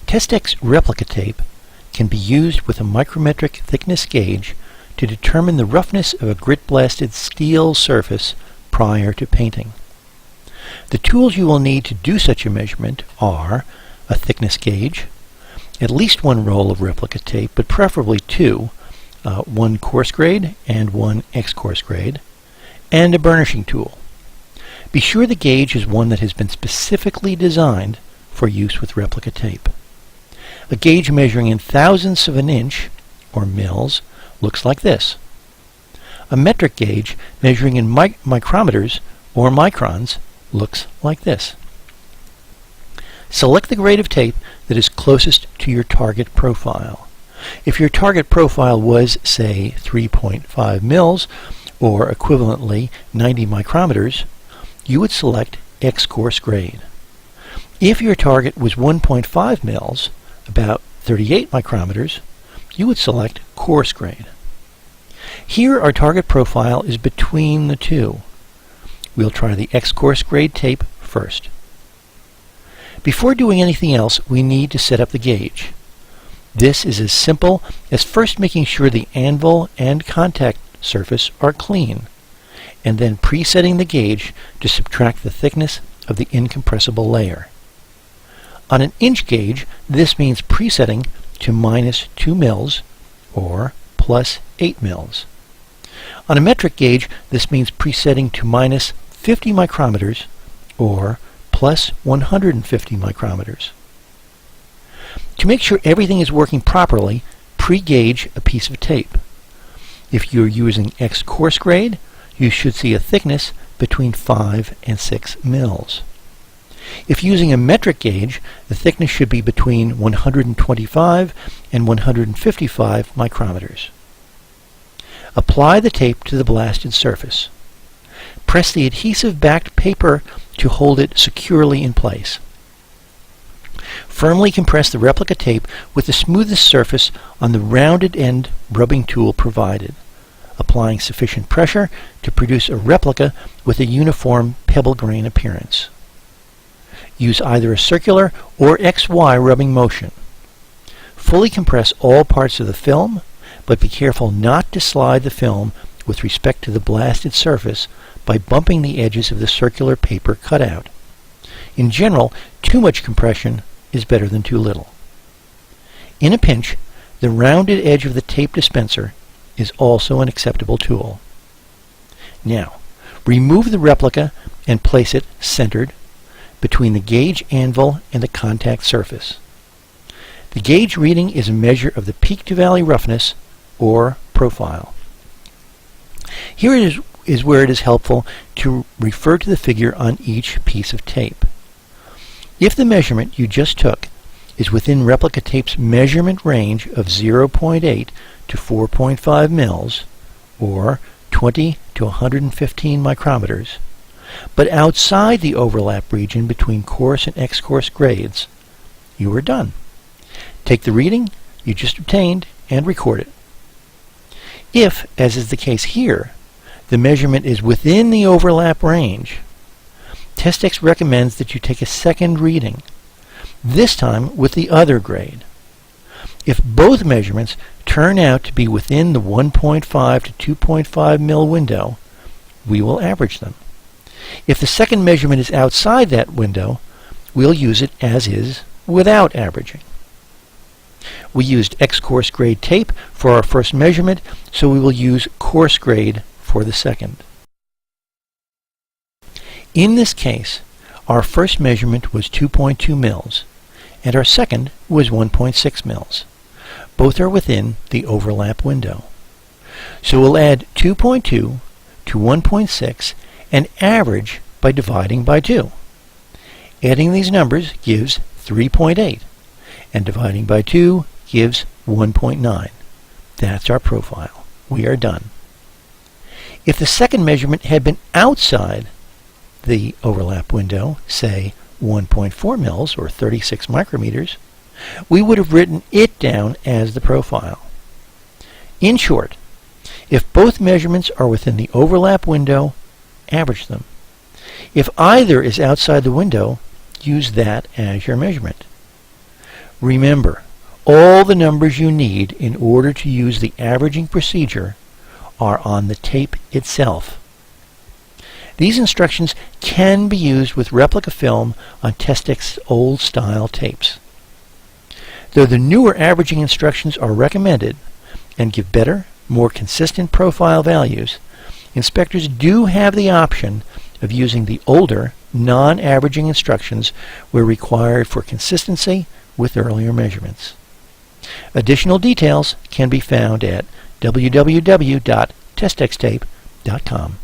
Testex replica tape can be used with a micrometric thickness gauge to determine the roughness of a grit-blasted steel surface prior to painting. The tools you will need to do such a measurement are a thickness gauge, at least one roll of replica tape, but preferably two, one coarse grade and one X-coarse grade, and a burnishing tool. Be sure the gauge is one that has been specifically designed for use with replica tape. A gauge measuring in thousandths of an inch, or mils, looks like this. A metric gauge measuring in micrometers, or microns, looks like this. Select the grade of tape that is closest to your target profile. If your target profile was, say, 3.5 mils, or equivalently 90 micrometers, you would select X-coarse grade. If your target was 1.5 mils, about 38 micrometers, you would select coarse grade. Here our target profile is between the two. We'll try the X-coarse grade tape first. Before doing anything else, we need to set up the gauge. This is as simple as first making sure the anvil and contact surface are clean, and then presetting the gauge to subtract the thickness of the incompressible layer. On an inch gauge, this means presetting to -2 mils or +8 mils. On a metric gauge, this means presetting to -50 micrometers or +150 micrometers. To make sure everything is working properly, pre-gauge a piece of tape. If you're using X-coarse grade, you should see a thickness between 5 and 6 mils. If using a metric gauge, the thickness should be between 125 and 155 micrometers. Apply the tape to the blasted surface. Press the adhesive-backed paper to hold it securely in place. Firmly compress the replica tape with the smoothest surface on the rounded end rubbing tool provided, applying sufficient pressure to produce a replica with a uniform pebble grain appearance. Use either a circular or XY rubbing motion. Fully compress all parts of the film, but be careful not to slide the film with respect to the blasted surface by bumping the edges of the circular paper cutout. In general, too much compression is better than too little. In a pinch, the rounded edge of the tape dispenser is also an acceptable tool. Now, remove the replica and place it centered between the gauge anvil and the contact surface. The gauge reading is a measure of the peak to valley roughness, or profile. Here is where it is helpful to refer to the figure on each piece of tape. If the measurement you just took is within replica tape's measurement range of 0.8 to 4.5 mils, or 20 to 115 micrometers, but outside the overlap region between coarse and X-coarse grades, you are done. Take the reading you just obtained and record it. If, as is the case here, the measurement is within the overlap range, Testex recommends that you take a second reading, this time with the other grade. If both measurements turn out to be within the 1.5 to 2.5 mil window, we will average them. If the second measurement is outside that window, we'll use it as is without averaging. We used X-coarse grade tape for our first measurement, so we will use coarse grade for the second. In this case, our first measurement was 2.2 mils, and our second was 1.6 mils. Both are within the overlap window. So we'll add 2.2 to 1.6 and average by dividing by 2. Adding these numbers gives 3.8, and dividing by 2 gives 1.9. That's our profile. We are done. If the second measurement had been outside the overlap window, say 1.4 mils or 36 micrometers, we would have written it down as the profile. In short, if both measurements are within the overlap window, average them. If either is outside the window, use that as your measurement. Remember, all the numbers you need in order to use the averaging procedure are on the tape itself. These instructions can be used with replica film on Testex old-style tapes. Though the newer averaging instructions are recommended and give better, more consistent profile values, inspectors do have the option of using the older, non-averaging instructions where required for consistency with earlier measurements. Additional details can be found at www.testextape.com.